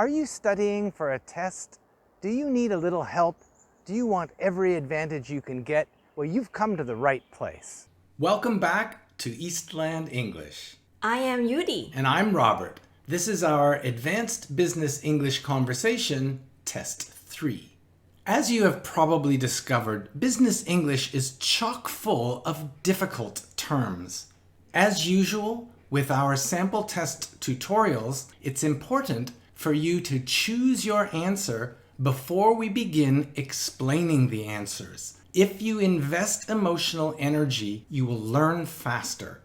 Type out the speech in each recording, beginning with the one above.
Are you studying for a test? Do you need a little help? Do you want every advantage you can get? Well, you've come to the right place. Welcome back to Eastland English. I am Yudi. And I'm Robert. This is our Advanced Business English Conversation, Test 3. As you have probably discovered, business English is chock full of difficult terms. As usual, with our sample test tutorials, it's important for you to choose your answer before we begin explaining the answers. If you invest emotional energy, you will learn faster.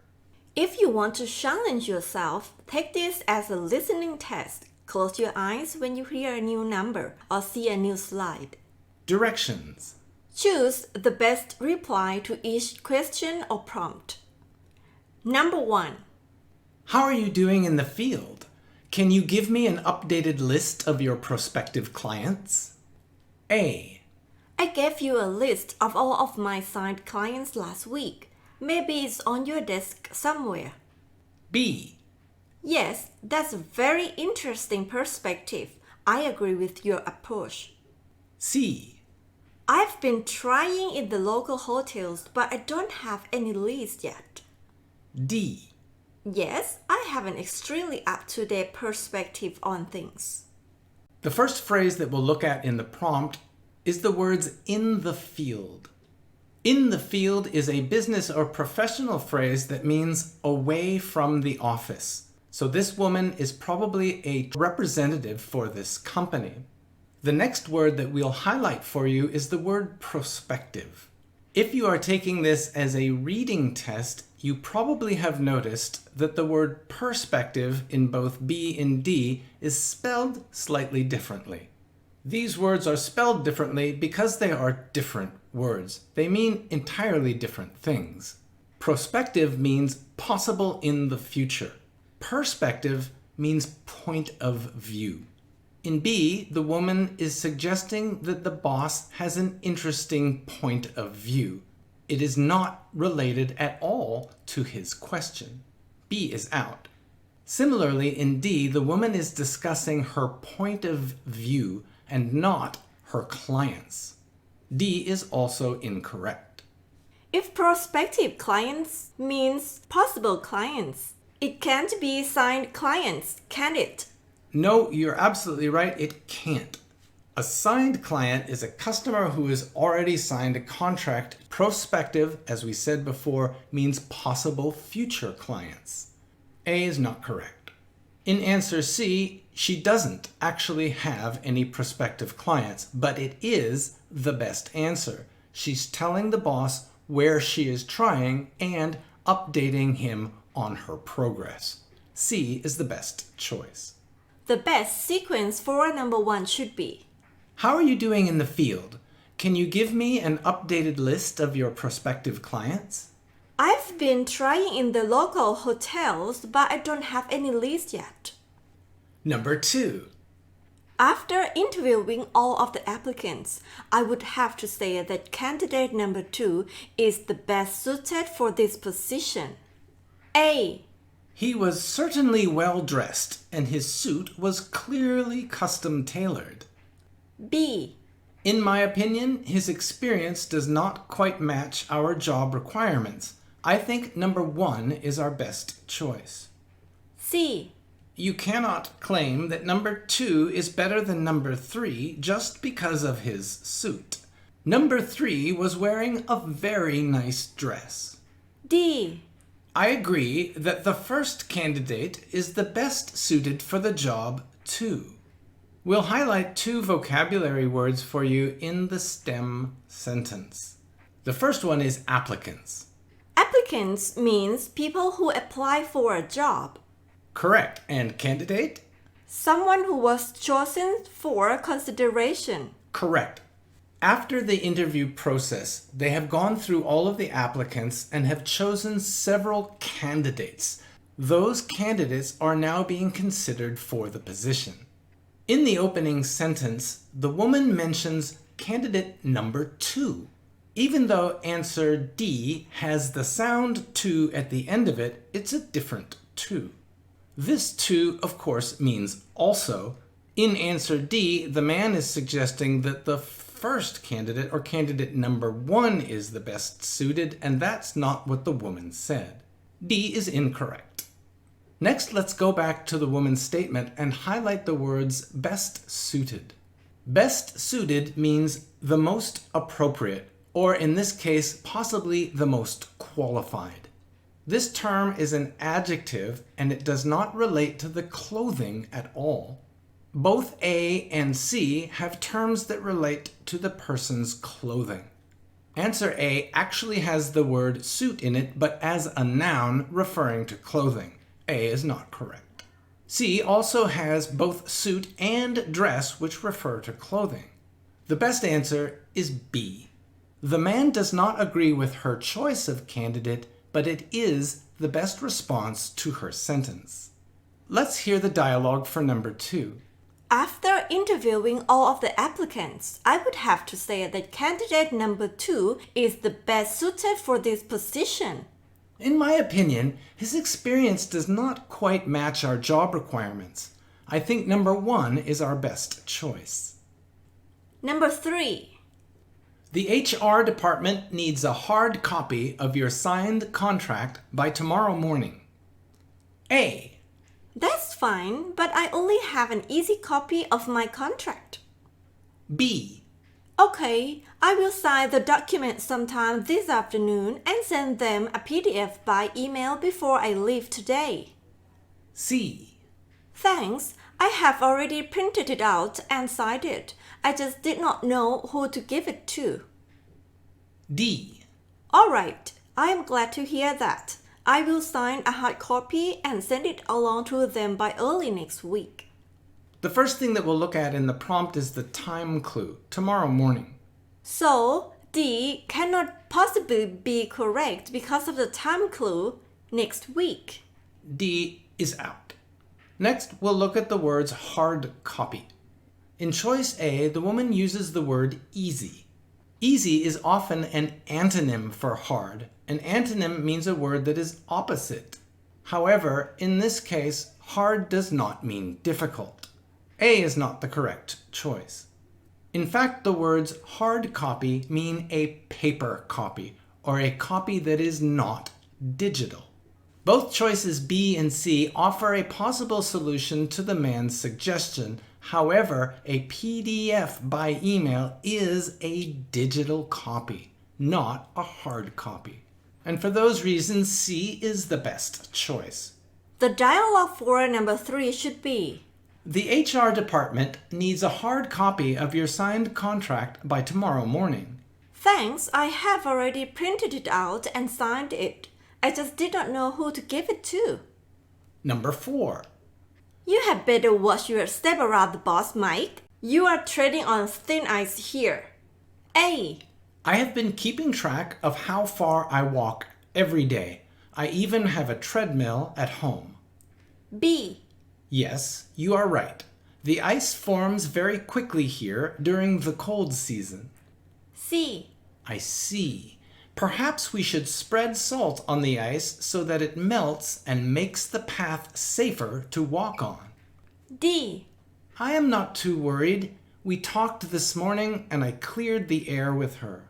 If you want to challenge yourself, take this as a listening test. Close your eyes when you hear a new number or see a new slide. Directions. Choose the best reply to each question or prompt. Number 1. How are you doing in the field? Can you give me an updated list of your prospective clients? A. I gave you a list of all of my signed clients last week. Maybe it's on your desk somewhere. B. Yes, that's a very interesting perspective. I agree with your approach. C. I've been trying in the local hotels, but I don't have any list yet. D. Yes, I have an extremely up-to-date perspective on things. The first phrase that we'll look at in the prompt is the words in the field. In the field is a business or professional phrase that means away from the office. So this woman is probably a representative for this company. The next word that we'll highlight for you is the word prospective. If you are taking this as a reading test, you probably have noticed that the word perspective in both B and D is spelled slightly differently. These words are spelled differently because they are different words. They mean entirely different things. Prospective means possible in the future. Perspective means point of view. In B, the woman is suggesting that the boss has an interesting point of view. It is not related at all to his question. B is out. Similarly, in D, the woman is discussing her point of view and not her clients. D is also incorrect. If prospective clients means possible clients, it can't be signed clients, can it? No, you're absolutely right, it can't. A signed client is a customer who has already signed a contract. Prospective, as we said before, means possible future clients. A is not correct. In answer C, she doesn't actually have any prospective clients, but it is the best answer. She's telling the boss where she is trying and updating him on her progress. C is the best choice. The best sequence for number 1 should be: How are you doing in the field? Can you give me an updated list of your prospective clients? I've been trying in the local hotels, but I don't have any list yet. Number 2. After interviewing all of the applicants, I would have to say that candidate number 2 is the best suited for this position. A. He was certainly well dressed, and his suit was clearly custom tailored. B. In my opinion, his experience does not quite match our job requirements. I think number 1 is our best choice. C. You cannot claim that number 2 is better than number 3 just because of his suit. Number 3 was wearing a very nice dress. D. I agree that the first candidate is the best suited for the job too. We'll highlight 2 vocabulary words for you in the STEM sentence. The first one is applicants. Applicants means people who apply for a job. Correct. And candidate? Someone who was chosen for consideration. Correct. After the interview process, they have gone through all of the applicants and have chosen several candidates. Those candidates are now being considered for the position. In the opening sentence, the woman mentions candidate number 2. Even though answer D has the sound to at the end of it, it's a different 2. This 2, of course, means also, In answer D, the man is suggesting that the first candidate, or candidate number 1, is the best suited, and that's not what the woman said. D is incorrect. Next, let's go back to the woman's statement and highlight the words best suited. Best suited means the most appropriate, or in this case, possibly the most qualified. This term is an adjective and it does not relate to the clothing at all. Both A and C have terms that relate to the person's clothing. Answer A actually has the word suit in it, but as a noun referring to clothing. A is not correct. C also has both suit and dress, which refer to clothing. The best answer is B. The man does not agree with her choice of candidate, but it is the best response to her sentence. Let's hear the dialogue for number 2. After interviewing all of the applicants, I would have to say that candidate number 2 is the best suited for this position. In my opinion, his experience does not quite match our job requirements. I think number 1 is our best choice. Number 3. The HR department needs a hard copy of your signed contract by tomorrow morning. A. That's fine, but I only have an easy copy of my contract. B. Okay, I will sign the document sometime this afternoon and send them a PDF by email before I leave today. C. Thanks, I have already printed it out and signed it. I just did not know who to give it to. D. All right, I am glad to hear that. I will sign a hard copy and send it along to them by early next week. The first thing that we'll look at in the prompt is the time clue, tomorrow morning. So, D cannot possibly be correct because of the time clue, next week. D is out. Next, we'll look at the words hard copy. In choice A, the woman uses the word easy. Easy is often an antonym for hard. An antonym means a word that is opposite. However, in this case, hard does not mean difficult. A is not the correct choice. In fact, the words hard copy mean a paper copy, or a copy that is not digital. Both choices B and C offer a possible solution to the man's suggestion. However, a PDF by email is a digital copy, not a hard copy. And for those reasons, C is the best choice. The dialogue for number 3 should be: The HR department needs a hard copy of your signed contract by tomorrow morning. Thanks, I have already printed it out and signed it. I just did not know who to give it to. Number 4. You had better watch your step around the boss, Mike. You are treading on thin ice here. A. I have been keeping track of how far I walk every day. I even have a treadmill at home. B. Yes, you are right. The ice forms very quickly here during the cold season. C. I see. Perhaps we should spread salt on the ice so that it melts and makes the path safer to walk on. D. I am not too worried. We talked this morning and I cleared the air with her.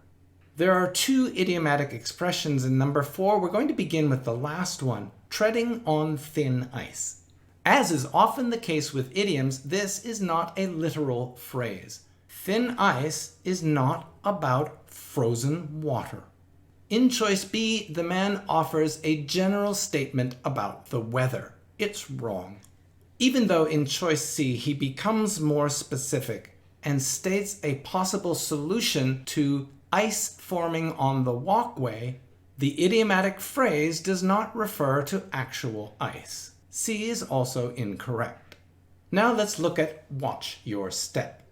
There are 2 idiomatic expressions in number 4. We're going to begin with the last one, treading on thin ice. As is often the case with idioms, this is not a literal phrase. Thin ice is not about frozen water. In choice B, the man offers a general statement about the weather. It's wrong. Even though in choice C, he becomes more specific and states a possible solution to ice forming on the walkway, the idiomatic phrase does not refer to actual ice. C is also incorrect. Now let's look at watch your step.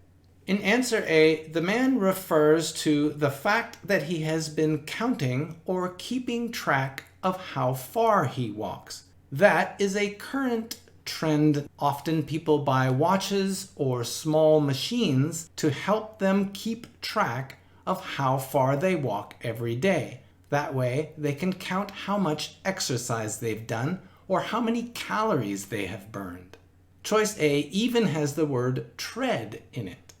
In answer A, the man refers to the fact that he has been counting or keeping track of how far he walks. That is a current trend. Often people buy watches or small machines to help them keep track of how far they walk every day. That way they can count how much exercise they've done or how many calories they have burned. Choice A even has the word tread in it.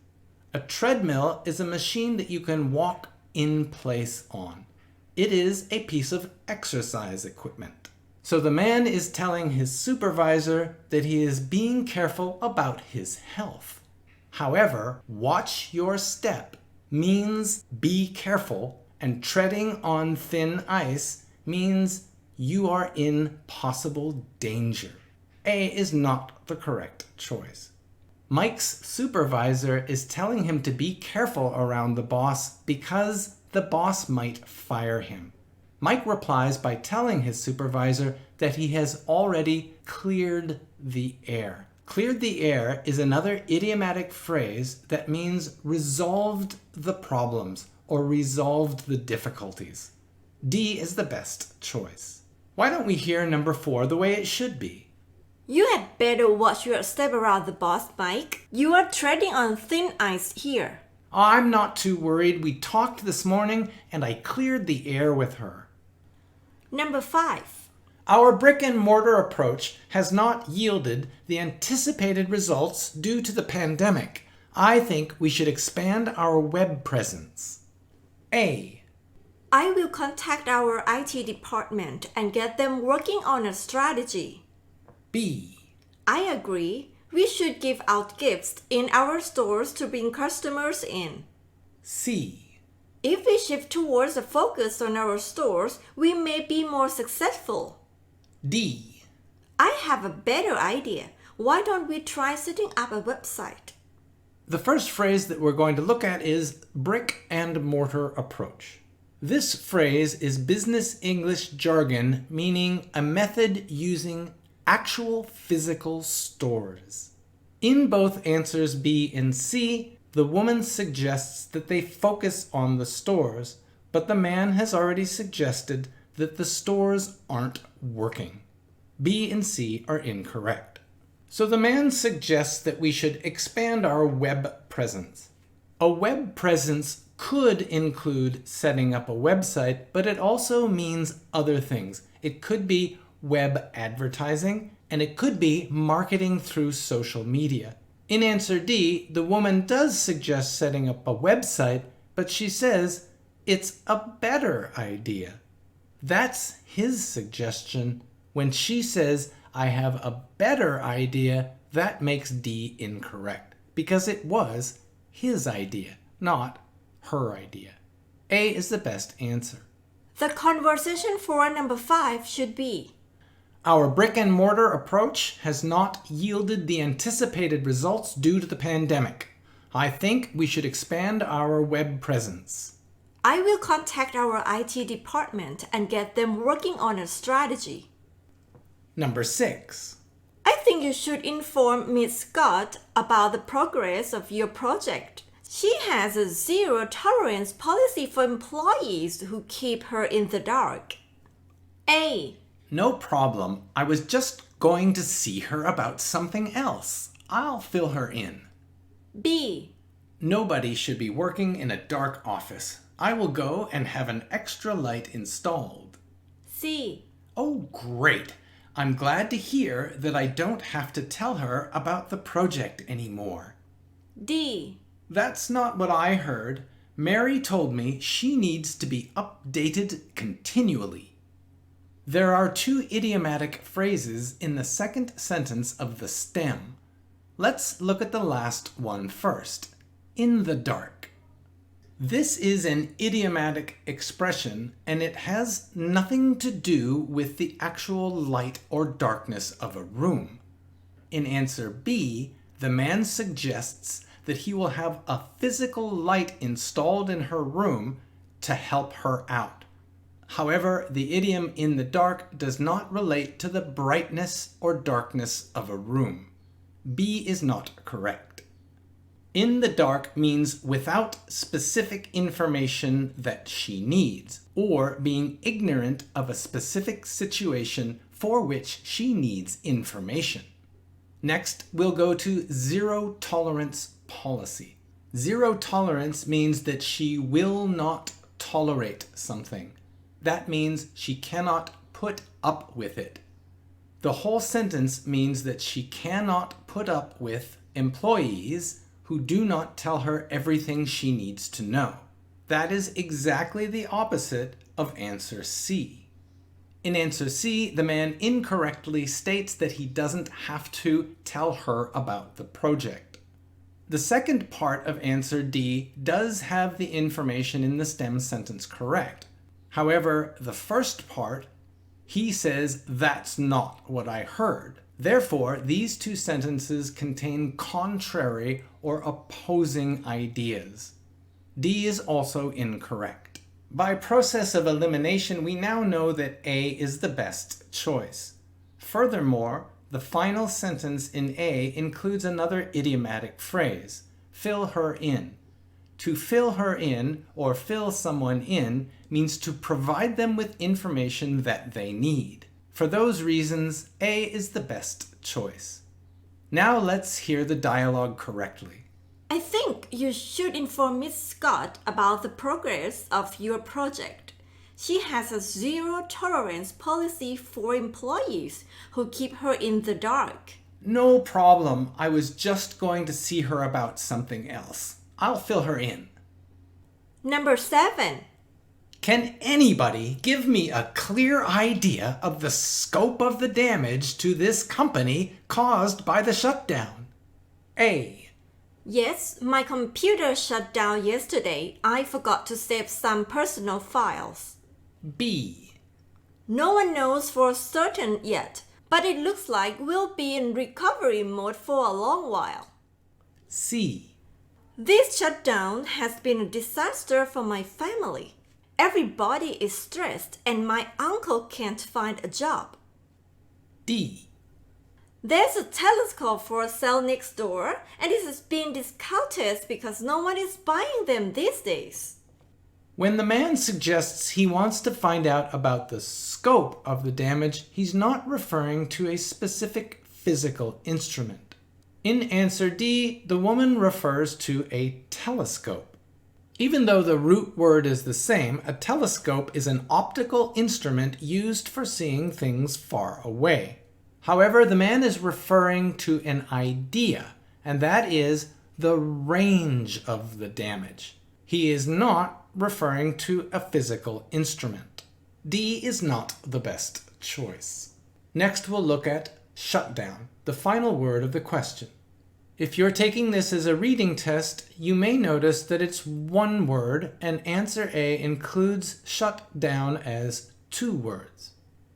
A treadmill is a machine that you can walk in place on. It is a piece of exercise equipment. So the man is telling his supervisor that he is being careful about his health. However, watch your step means be careful, and treading on thin ice means you are in possible danger. A is not the correct choice. Mike's supervisor is telling him to be careful around the boss because the boss might fire him. Mike replies by telling his supervisor that he has already cleared the air. Cleared the air is another idiomatic phrase that means resolved the problems or resolved the difficulties. D is the best choice. Why don't we hear number 4 the way it should be? You had better watch your step around the boss, Mike. You are treading on thin ice here. I'm not too worried. We talked this morning and I cleared the air with her. Number 5. Our brick and mortar approach has not yielded the anticipated results due to the pandemic. I think we should expand our web presence. A. I will contact our IT department and get them working on a strategy. B. I agree. We should give out gifts in our stores to bring customers in. C. If we shift towards a focus on our stores, we may be more successful. D. I have a better idea. Why don't we try setting up a website? The first phrase that we're going to look at is brick and mortar approach. This phrase is business English jargon, meaning a method using actual physical stores. In both answers B and C, the woman suggests that they focus on the stores, but the man has already suggested that the stores aren't working. B and C are incorrect. So the man suggests that we should expand our web presence. A web presence could include setting up a website, but it also means other things. It could be web advertising, and it could be marketing through social media. In answer D, the woman does suggest setting up a website, but she says it's a better idea. That's his suggestion. When she says, I have a better idea, that makes D incorrect, because it was his idea, not her idea. A is the best answer. The conversation for number 5 should be: Our brick and mortar approach has not yielded the anticipated results due to the pandemic. I think we should expand our web presence. I will contact our IT department and get them working on a strategy. Number 6. I think you should inform Ms. Scott about the progress of your project. She has a zero tolerance policy for employees who keep her in the dark. A. No problem. I was just going to see her about something else. I'll fill her in. B. Nobody should be working in a dark office. I will go and have an extra light installed. C. Oh, great. I'm glad to hear that I don't have to tell her about the project anymore. D. That's not what I heard. Mary told me she needs to be updated continually. There are 2 idiomatic phrases in the second sentence of the stem. Let's look at the last one first. In the dark. This is an idiomatic expression, and it has nothing to do with the actual light or darkness of a room. In answer B, the man suggests that he will have a physical light installed in her room to help her out. However, the idiom in the dark does not relate to the brightness or darkness of a room. B is not correct. In the dark means without specific information that she needs, or being ignorant of a specific situation for which she needs information. Next, we'll go to zero tolerance policy. Zero tolerance means that she will not tolerate something. That means she cannot put up with it. The whole sentence means that she cannot put up with employees who do not tell her everything she needs to know. That is exactly the opposite of answer C. In answer C, the man incorrectly states that he doesn't have to tell her about the project. The second part of answer D does have the information in the stem sentence correct. However, the first part, he says, "That's not what I heard." Therefore, these two sentences contain contrary or opposing ideas. D is also incorrect. By process of elimination, we now know that A is the best choice. Furthermore, the final sentence in A includes another idiomatic phrase, fill her in. To fill her in or fill someone in means to provide them with information that they need. For those reasons, A is the best choice. Now let's hear the dialogue correctly. I think you should inform Miss Scott about the progress of your project. She has a zero tolerance policy for employees who keep her in the dark. No problem. I was just going to see her about something else. I'll fill her in. Number 7. Can anybody give me a clear idea of the scope of the damage to this company caused by the shutdown? A. Yes, my computer shut down yesterday. I forgot to save some personal files. B. No one knows for certain yet, but it looks like we'll be in recovery mode for a long while. C. This shutdown has been a disaster for my family. Everybody is stressed and my uncle can't find a job. D. There's a telescope for sale next door and this is being discounted because no one is buying them these days. When the man suggests he wants to find out about the scope of the damage, he's not referring to a specific physical instrument. In answer D, the woman refers to a telescope. Even though the root word is the same, a telescope is an optical instrument used for seeing things far away. However, the man is referring to an idea, and that is the range of the damage. He is not referring to a physical instrument. D is not the best choice. Next, we'll look at shutdown, the final word of the question. If you're taking this as a reading test, you may notice that it's one word and answer A includes shut down as two words.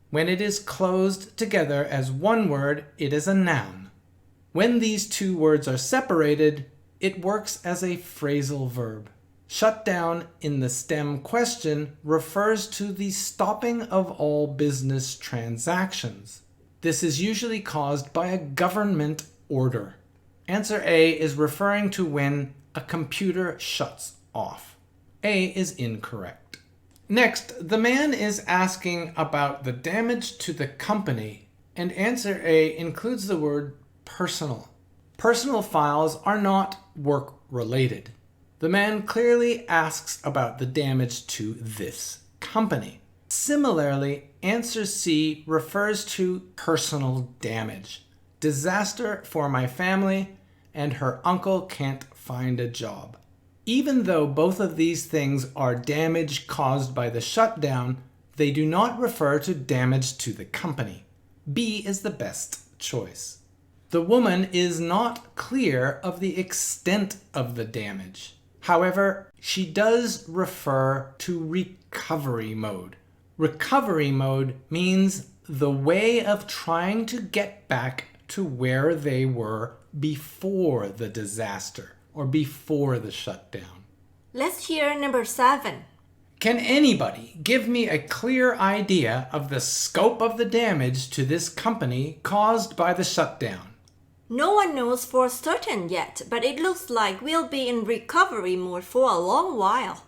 When it is closed together as one word, it is a noun. When these two words are separated, it works as a phrasal verb. Shut down in the stem question refers to the stopping of all business transactions. This is usually caused by a government order. Answer A is referring to when a computer shuts off. A is incorrect. Next, the man is asking about the damage to the company, and answer A includes the word personal. Personal files are not work-related. The man clearly asks about the damage to this company. Similarly, answer C refers to personal damage. Disaster for my family, and her uncle can't find a job. Even though both of these things are damage caused by the shutdown, they do not refer to damage to the company. B is the best choice. The woman is not clear of the extent of the damage. However, she does refer to recovery mode. Recovery mode means the way of trying to get back to where they were before the disaster or before the shutdown. Let's hear number 7. Can anybody give me a clear idea of the scope of the damage to this company caused by the shutdown? No one knows for certain yet, but it looks like we'll be in recovery mode for a long while.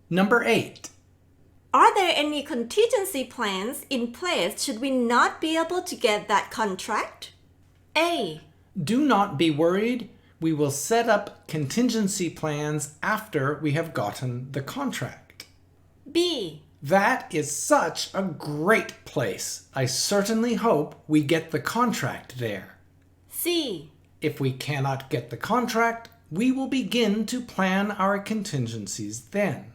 Number 8. Are there any contingency plans in place should we not be able to get that contract? A. Do not be worried. We will set up contingency plans after we have gotten the contract. B. That is such a great place. I certainly hope we get the contract there. C. If we cannot get the contract, we will begin to plan our contingencies then.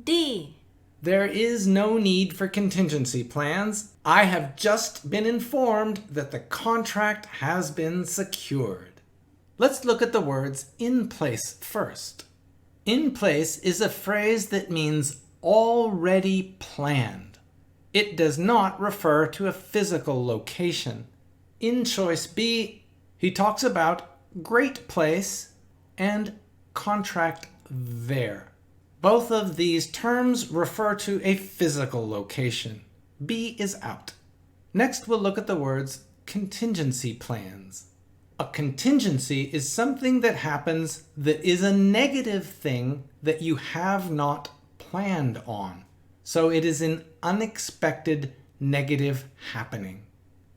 D. There is no need for contingency plans. I have just been informed that the contract has been secured. Let's look at the words in place first. In place is a phrase that means already planned. It does not refer to a physical location. In choice B, he talks about great place and contract there. Both of these terms refer to a physical location. B is out. Next, we'll look at the words contingency plans. A contingency is something that happens that is a negative thing that you have not planned on. So it is an unexpected negative happening.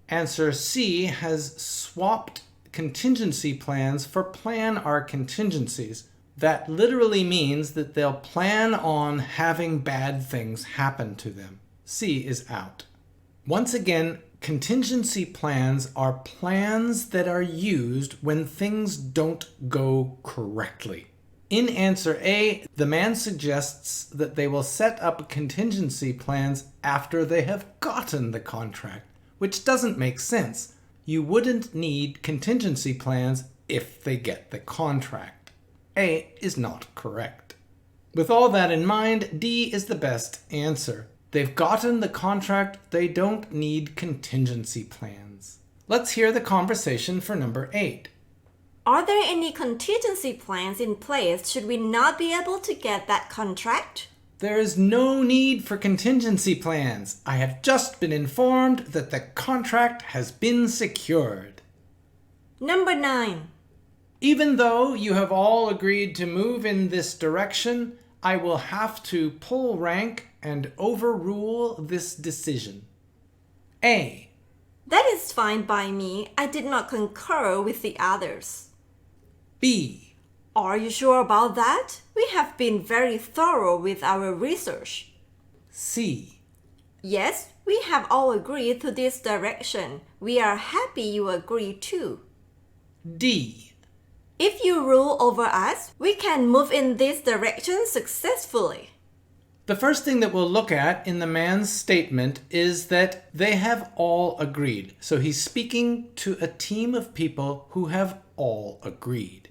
Answer C has swapped contingency plans for plan our contingencies. That literally means that they'll plan on having bad things happen to them. C is out. Once again, contingency plans are plans that are used when things don't go correctly. In answer A, the man suggests that they will set up contingency plans after they have gotten the contract, which doesn't make sense. You wouldn't need contingency plans if they get the contract. A is not correct. With all that in mind, D is the best answer. They've gotten the contract, they don't need contingency plans. Let's hear the conversation for number 8. Are there any contingency plans in place should we not be able to get that contract? There is no need for contingency plans. I have just been informed that the contract has been secured. Number 9. Even though you have all agreed to move in this direction, I will have to pull rank and overrule this decision. A. That is fine by me. I did not concur with the others. B. Are you sure about that? We have been very thorough with our research. C. Yes, we have all agreed to this direction. We are happy you agree too. D. If you rule over us, we can move in this direction successfully. The first thing that we'll look at in the man's statement is that they have all agreed. So he's speaking to a team of people who have all agreed.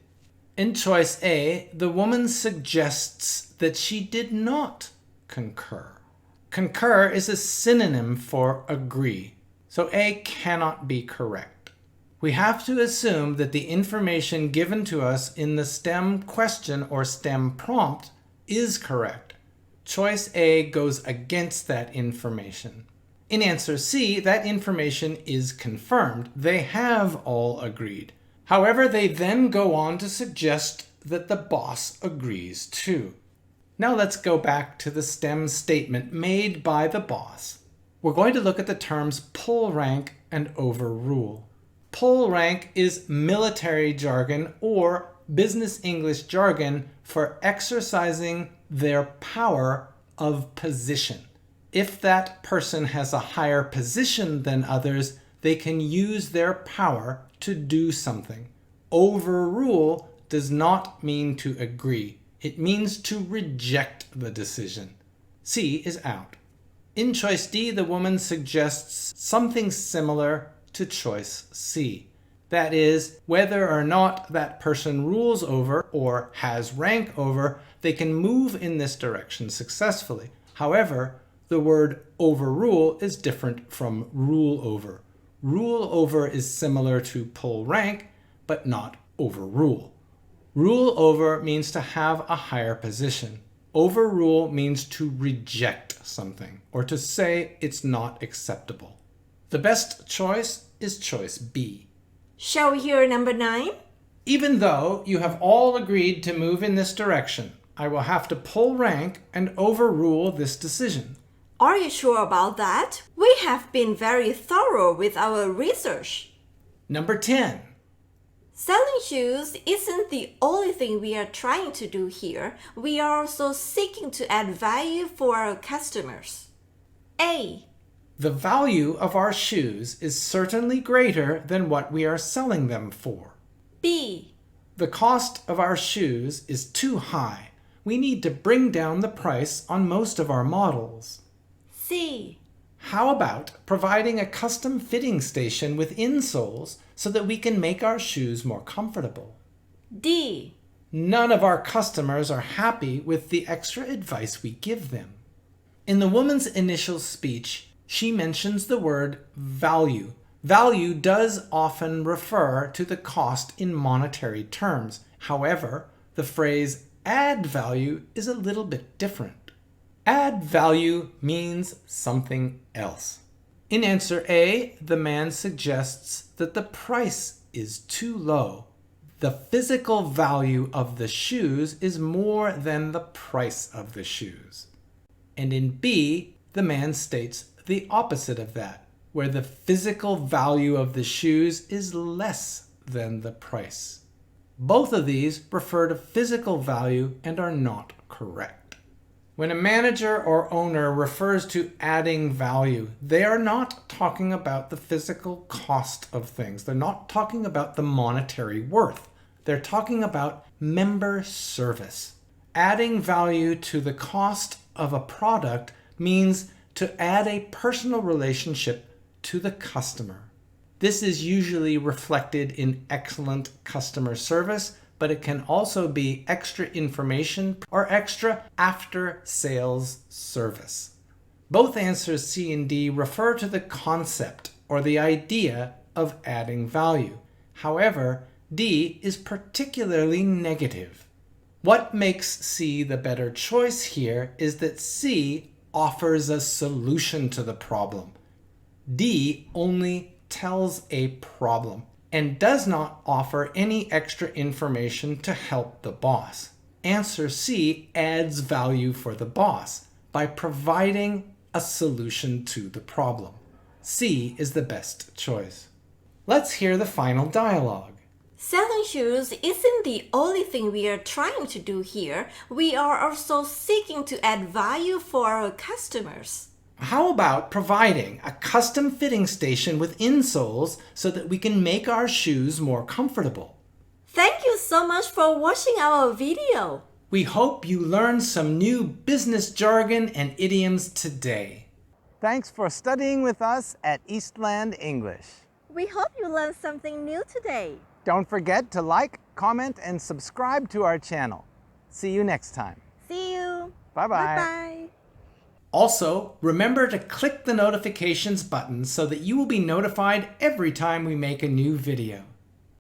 In choice A, the woman suggests that she did not concur. Concur is a synonym for agree, so A cannot be correct. We have to assume that the information given to us in the STEM question or STEM prompt is correct. Choice A goes against that information. In answer C, that information is confirmed. They have all agreed. However, they then go on to suggest that the boss agrees too. Now let's go back to the STEM statement made by the boss. We're going to look at the terms pull rank and overrule. Pull rank is military jargon or business English jargon for exercising their power of position. If that person has a higher position than others, they can use their power to do something. Overrule does not mean to agree. It means to reject the decision. C is out. In choice D, the woman suggests something similar to choice C. That is, whether or not that person rules over or has rank over, they can move in this direction successfully. However, the word overrule is different from rule over. Rule over is similar to pull rank, but not overrule. Rule over means to have a higher position. Overrule means to reject something or to say it's not acceptable. The best choice is choice B. Shall we hear number 9? Even though you have all agreed to move in this direction, I will have to pull rank and overrule this decision. Are you sure about that? We have been very thorough with our research. Number 10. Selling shoes isn't the only thing we are trying to do here. We are also seeking to add value for our customers. A. The value of our shoes is certainly greater than what we are selling them for. B. The cost of our shoes is too high. We need to bring down the price on most of our models. C. How about providing a custom fitting station with insoles so that we can make our shoes more comfortable? D. None of our customers are happy with the extra advice we give them. In the woman's initial speech, she mentions the word value. Value does often refer to the cost in monetary terms. However, the phrase add value is a little bit different. Add value means something else. In answer A, the man suggests that the price is too low. The physical value of the shoes is more than the price of the shoes. And in B, the man states the opposite of that, where the physical value of the shoes is less than the price. Both of these refer to physical value and are not correct. When a manager or owner refers to adding value, they are not talking about the physical cost of things. They're not talking about the monetary worth. They're talking about member service. Adding value to the cost of a product means to add a personal relationship to the customer. This is usually reflected in excellent customer service, but it can also be extra information or extra after-sales service. Both answers C and D refer to the concept or the idea of adding value. However, D is particularly negative. What makes C the better choice here is that C offers a solution to the problem. D only tells a problem and does not offer any extra information to help the boss. Answer C adds value for the boss by providing a solution to the problem. C is the best choice. Let's hear the final dialogue. Selling shoes isn't the only thing we are trying to do here. We are also seeking to add value for our customers. How about providing a custom fitting station with insoles so that we can make our shoes more comfortable? Thank you so much for watching our video. We hope you learned some new business jargon and idioms today. Thanks for studying with us at Eastland English. We hope you learned something new today. Don't forget to like, comment, and subscribe to our channel. See you next time. See you. Bye-bye. Bye-bye. Also, remember to click the notifications button so that you will be notified every time we make a new video.